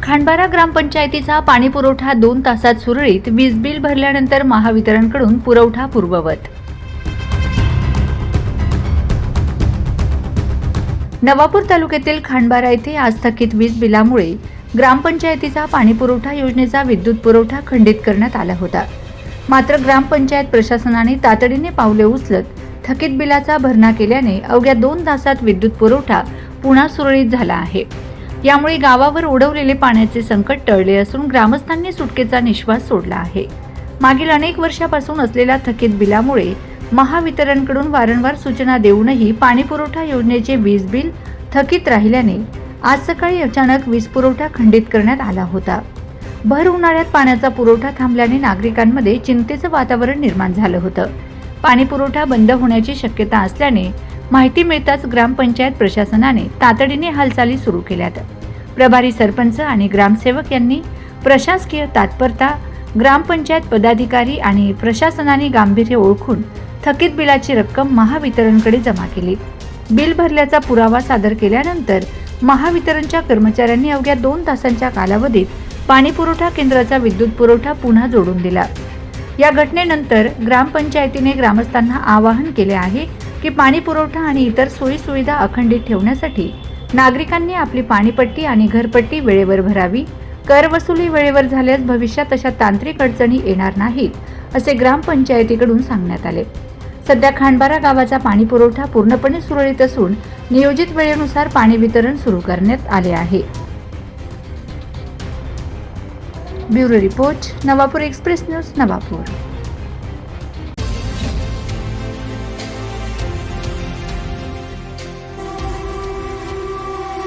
खांडबारा ग्रामपंचायतीचा पाणी पुरवठा 2 तासात सुरळीत, वीज बिल भरल्यानंतर महावितरणकडून पुरवठा पूर्ववत. नवापूर तालुक्यातील खांडबारा येथे आज थकीत वीज बिलामुळे ग्रामपंचायतीचा पाणी पुरवठा योजनेचा विद्युत पुरवठा खंडित करण्यात आला होता. मात्र ग्रामपंचायत प्रशासनाने तातडीने पावले उचलत थकीत बिलाचा भरणा केल्याने अवघ्या 2 तासात विद्युत पुरवठा पुन्हा सुरळीत झाला आहे. यामुळे गावावर ओढवलेले पाण्याचे संकट टळले असून ग्रामस्थांनी सुटकेचा निश्वास सोडला आहे. मागील अनेक वर्षापासून असलेल्या थकीत बिलामुळे महावितरणकडून वारंवार सूचना देऊनही पाणी पुरवठा योजनेचे वीज बिल थकीत राहिल्याने आज सकाळी अचानक वीज पुरवठा खंडित करण्यात आला होता. भर उन्हाळ्यात पाण्याचा पुरवठा थांबल्याने नागरिकांमध्ये चिंतेचं वातावरण निर्माण झालं होतं. पाणी पुरवठा बंद होण्याची शक्यता असल्याने माहिती मिळताच ग्रामपंचायत प्रशासनाने तातडीने हालचाली सुरू केल्यात. प्रभारी सरपंच आणि ग्रामसेवक यांनी प्रशासकीय तत्परता, ग्रामपंचायत पदाधिकारी आणि प्रशासनाने गांभीर्य ओळखून थकीत बिलाची रक्कम महावितरणकडे जमा केली. बिल भरल्याचा पुरावा सादर केल्यानंतर महावितरणच्या कर्मचाऱ्यांनी अवघ्या 2 तासांच्या कालावधीत पाणी पुरवठा केंद्राचा विद्युत पुरवठा पुन्हा जोडून दिला. या घटनेनंतर ग्रामपंचायतीने ग्रामस्थांना आवाहन केले आहे की पाणी पुरवठा आणि इतर सोयी सुविधा अखंडित ठेवण्यासाठी नागरिकांनी आपली पाणीपट्टी आणि घरपट्टी वेळेवर भरावी. कर वसुली वेळेवर झाल्यास भविष्यात अशा तांत्रिक अडचणी येणार नाहीत, असे ग्रामपंचायतीकडून सांगण्यात आले. सध्या खांडबारा गावाचा पाणी पुरवठा पूर्णपणे सुरळीत असून नियोजित वेळेनुसार पाणी वितरण सुरू करण्यात आले आहे. Bureau report, Navapur express news, Navapur.